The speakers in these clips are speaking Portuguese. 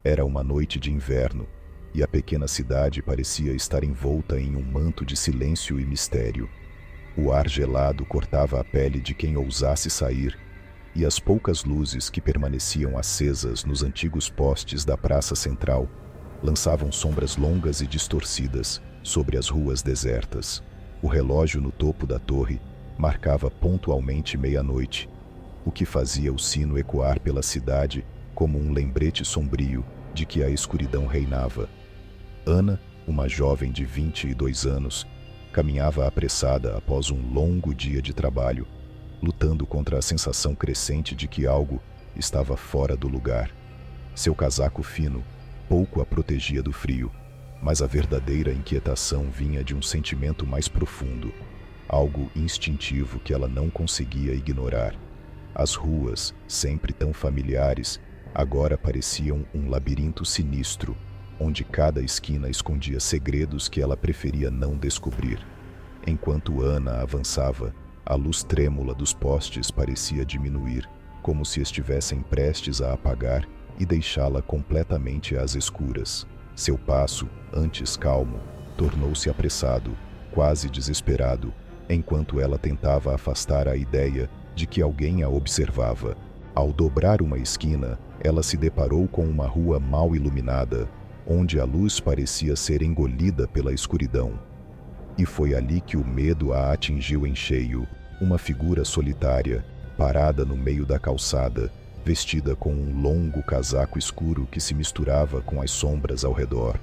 Era uma noite de inverno, e a pequena cidade parecia estar envolta em um manto de silêncio e mistério. O ar gelado cortava a pele de quem ousasse sair, e as poucas luzes que permaneciam acesas nos antigos postes da praça central lançavam sombras longas e distorcidas sobre as ruas desertas. O relógio no topo da torre marcava pontualmente meia-noite, o que fazia o sino ecoar pela cidade como um lembrete sombrio de que a escuridão reinava. Ana, uma jovem de 22 anos, caminhava apressada após um longo dia de trabalho, lutando contra a sensação crescente de que algo estava fora do lugar. Seu casaco fino pouco a protegia do frio, mas a verdadeira inquietação vinha de um sentimento mais profundo, algo instintivo que ela não conseguia ignorar. As ruas, sempre tão familiares, agora pareciam um labirinto sinistro, onde cada esquina escondia segredos que ela preferia não descobrir. Enquanto Ana avançava, a luz trêmula dos postes parecia diminuir, como se estivessem prestes a apagar e deixá-la completamente às escuras. Seu passo, antes calmo, tornou-se apressado, quase desesperado, enquanto ela tentava afastar a ideia de que alguém a observava. Ao dobrar uma esquina, ela se deparou com uma rua mal iluminada, onde a luz parecia ser engolida pela escuridão. E foi ali que o medo a atingiu em cheio, uma figura solitária, parada no meio da calçada, vestida com um longo casaco escuro que se misturava com as sombras ao redor.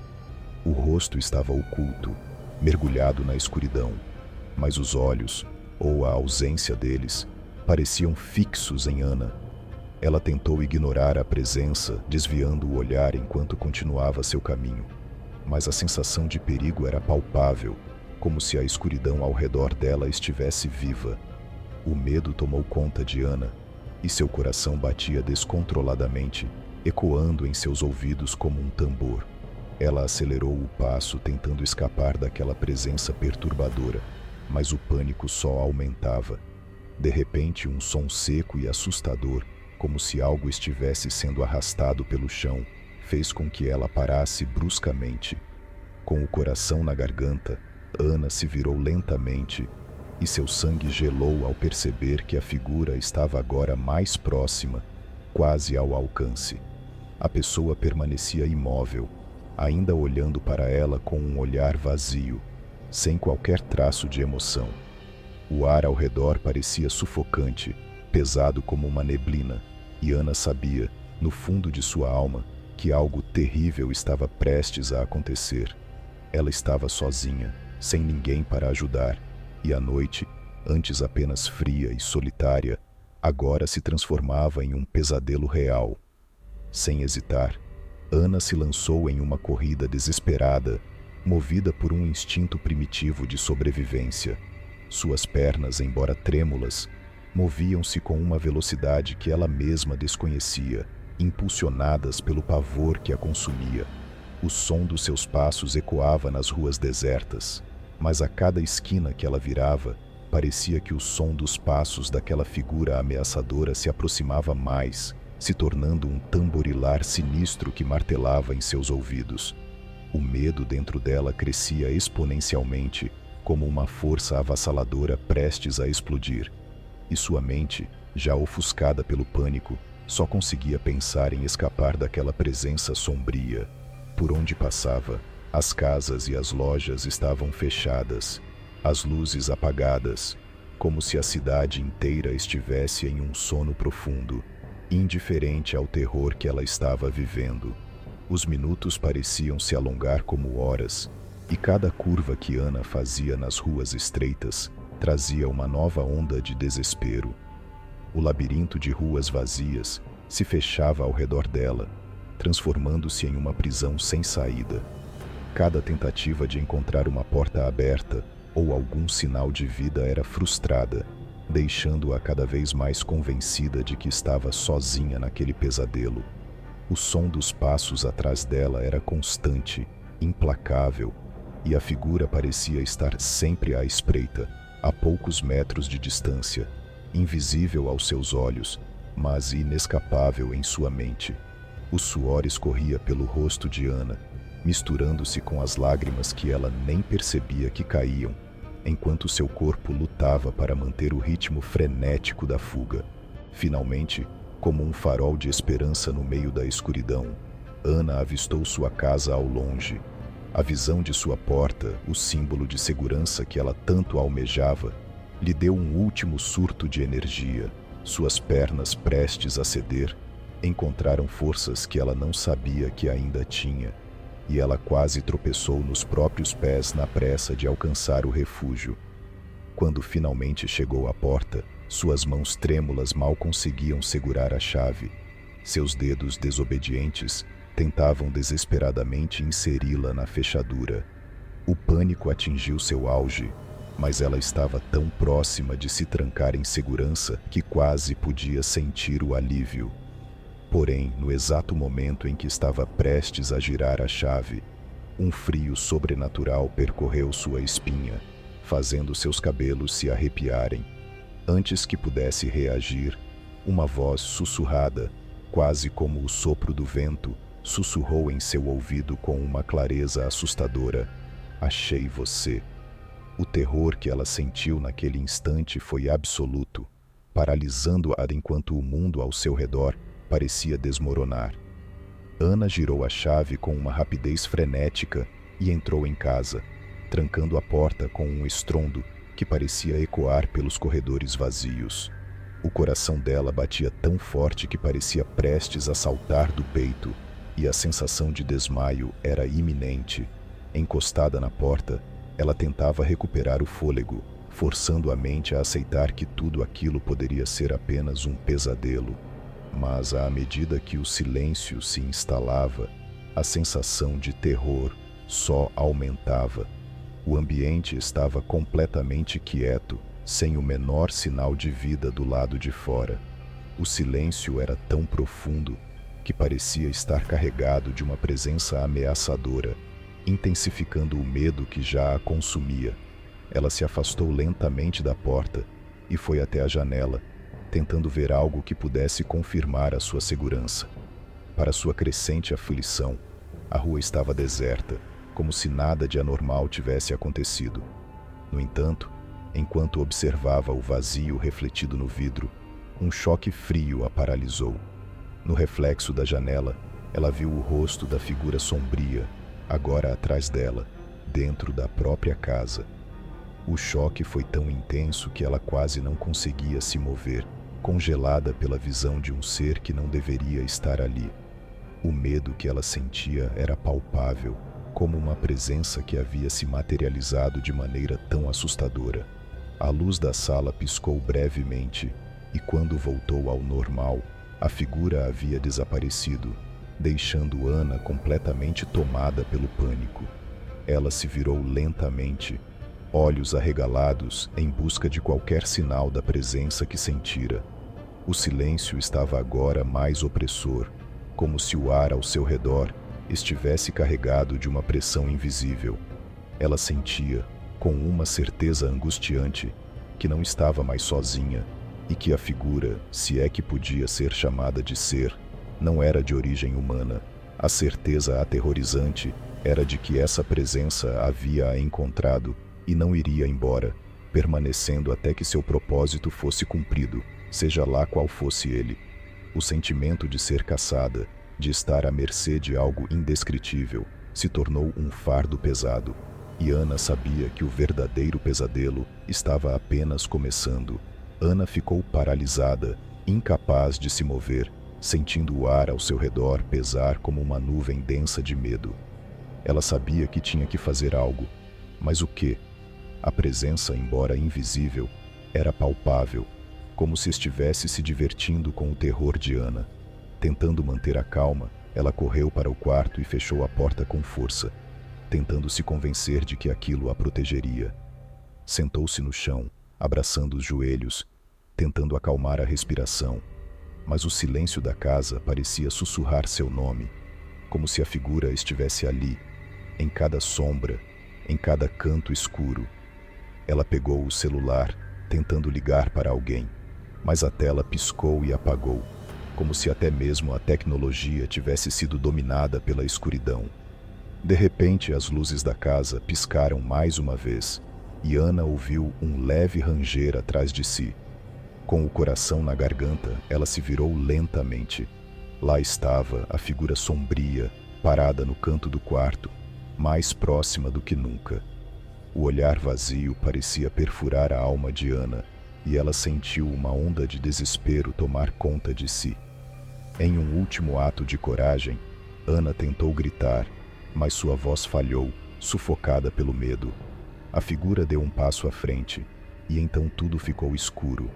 O rosto estava oculto, mergulhado na escuridão, mas os olhos, ou a ausência deles, pareciam fixos em Ana. Ela tentou ignorar a presença, desviando o olhar enquanto continuava seu caminho, mas a sensação de perigo era palpável, como se a escuridão ao redor dela estivesse viva. O medo tomou conta de Ana, e seu coração batia descontroladamente, ecoando em seus ouvidos como um tambor. Ela acelerou o passo, tentando escapar daquela presença perturbadora, mas o pânico só aumentava. De repente, um som seco e assustador, como se algo estivesse sendo arrastado pelo chão, fez com que ela parasse bruscamente. Com o coração na garganta, Ana se virou lentamente, e seu sangue gelou ao perceber que a figura estava agora mais próxima, quase ao alcance. A pessoa permanecia imóvel, ainda olhando para ela com um olhar vazio, sem qualquer traço de emoção. O ar ao redor parecia sufocante, pesado como uma neblina, e Ana sabia, no fundo de sua alma, que algo terrível estava prestes a acontecer. Ela estava sozinha, sem ninguém para ajudar, e a noite, antes apenas fria e solitária, agora se transformava em um pesadelo real. Sem hesitar, Ana se lançou em uma corrida desesperada, movida por um instinto primitivo de sobrevivência. Suas pernas, embora trêmulas, moviam-se com uma velocidade que ela mesma desconhecia, impulsionadas pelo pavor que a consumia. O som dos seus passos ecoava nas ruas desertas, mas a cada esquina que ela virava, parecia que o som dos passos daquela figura ameaçadora se aproximava mais, se tornando um tamborilar sinistro que martelava em seus ouvidos. O medo dentro dela crescia exponencialmente, como uma força avassaladora prestes a explodir. E sua mente, já ofuscada pelo pânico, só conseguia pensar em escapar daquela presença sombria. Por onde passava, as casas e as lojas estavam fechadas, as luzes apagadas, como se a cidade inteira estivesse em um sono profundo, indiferente ao terror que ela estava vivendo. Os minutos pareciam se alongar como horas, e cada curva que Ana fazia nas ruas estreitas trazia uma nova onda de desespero. O labirinto de ruas vazias se fechava ao redor dela, transformando-se em uma prisão sem saída. Cada tentativa de encontrar uma porta aberta ou algum sinal de vida era frustrada, deixando-a cada vez mais convencida de que estava sozinha naquele pesadelo. O som dos passos atrás dela era constante, implacável, e a figura parecia estar sempre à espreita, a poucos metros de distância, invisível aos seus olhos, mas inescapável em sua mente. O suor escorria pelo rosto de Ana, misturando-se com as lágrimas que ela nem percebia que caíam, enquanto seu corpo lutava para manter o ritmo frenético da fuga. Finalmente, como um farol de esperança no meio da escuridão, Ana avistou sua casa ao longe. A visão de sua porta, o símbolo de segurança que ela tanto almejava, lhe deu um último surto de energia. Suas pernas, prestes a ceder, encontraram forças que ela não sabia que ainda tinha, e ela quase tropeçou nos próprios pés na pressa de alcançar o refúgio. Quando finalmente chegou à porta, suas mãos trêmulas mal conseguiam segurar a chave. Seus dedos desobedientes tentavam desesperadamente inseri-la na fechadura. O pânico atingiu seu auge, mas ela estava tão próxima de se trancar em segurança que quase podia sentir o alívio. Porém, no exato momento em que estava prestes a girar a chave, um frio sobrenatural percorreu sua espinha, fazendo seus cabelos se arrepiarem. Antes que pudesse reagir, uma voz sussurrada, quase como o sopro do vento, sussurrou em seu ouvido com uma clareza assustadora: "Achei você." O terror que ela sentiu naquele instante foi absoluto, paralisando-a enquanto o mundo ao seu redor parecia desmoronar. Ana girou a chave com uma rapidez frenética e entrou em casa, trancando a porta com um estrondo que parecia ecoar pelos corredores vazios. O coração dela batia tão forte que parecia prestes a saltar do peito, e a sensação de desmaio era iminente. Encostada na porta, ela tentava recuperar o fôlego, forçando a mente a aceitar que tudo aquilo poderia ser apenas um pesadelo. Mas à medida que o silêncio se instalava, a sensação de terror só aumentava. O ambiente estava completamente quieto, sem o menor sinal de vida do lado de fora. O silêncio era tão profundo que parecia estar carregado de uma presença ameaçadora, intensificando o medo que já a consumia. Ela se afastou lentamente da porta e foi até a janela, tentando ver algo que pudesse confirmar a sua segurança. Para sua crescente aflição, a rua estava deserta, como se nada de anormal tivesse acontecido. No entanto, enquanto observava o vazio refletido no vidro, um choque frio a paralisou. No reflexo da janela, ela viu o rosto da figura sombria, agora atrás dela, dentro da própria casa. O choque foi tão intenso que ela quase não conseguia se mover, congelada pela visão de um ser que não deveria estar ali. O medo que ela sentia era palpável, como uma presença que havia se materializado de maneira tão assustadora. A luz da sala piscou brevemente, e quando voltou ao normal, a figura havia desaparecido, deixando Ana completamente tomada pelo pânico. Ela se virou lentamente, olhos arregalados em busca de qualquer sinal da presença que sentira. O silêncio estava agora mais opressor, como se o ar ao seu redor estivesse carregado de uma pressão invisível. Ela sentia, com uma certeza angustiante, que não estava mais sozinha e que a figura, se é que podia ser chamada de ser, não era de origem humana. A certeza aterrorizante era de que essa presença havia-a encontrado e não iria embora, permanecendo até que seu propósito fosse cumprido, seja lá qual fosse ele. O sentimento de ser caçada, de estar à mercê de algo indescritível, se tornou um fardo pesado, e Ana sabia que o verdadeiro pesadelo estava apenas começando. Ana ficou paralisada, incapaz de se mover, sentindo o ar ao seu redor pesar como uma nuvem densa de medo. Ela sabia que tinha que fazer algo, mas o quê? A presença, embora invisível, era palpável, como se estivesse se divertindo com o terror de Ana. Tentando manter a calma, ela correu para o quarto e fechou a porta com força, tentando se convencer de que aquilo a protegeria. Sentou-se no chão, abraçando os joelhos, tentando acalmar a respiração, mas o silêncio da casa parecia sussurrar seu nome, como se a figura estivesse ali, em cada sombra, em cada canto escuro. Ela pegou o celular, tentando ligar para alguém, mas a tela piscou e apagou. como se até mesmo a tecnologia tivesse sido dominada pela escuridão. De repente, as luzes da casa piscaram mais uma vez, e Ana ouviu um leve ranger atrás de si. Com o coração na garganta, ela se virou lentamente. Lá estava a figura sombria, parada no canto do quarto, mais próxima do que nunca. O olhar vazio parecia perfurar a alma de Ana, e ela sentiu uma onda de desespero tomar conta de si. Em um último ato de coragem, Ana tentou gritar, mas sua voz falhou, sufocada pelo medo. A figura deu um passo à frente, e então tudo ficou escuro.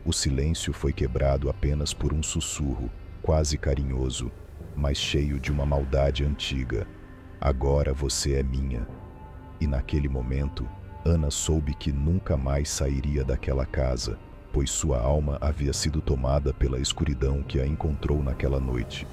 O silêncio foi quebrado apenas por um sussurro, quase carinhoso, mas cheio de uma maldade antiga. Agora você é minha. E naquele momento, Ana soube que nunca mais sairia daquela casa, pois sua alma havia sido tomada pela escuridão que a encontrou naquela noite.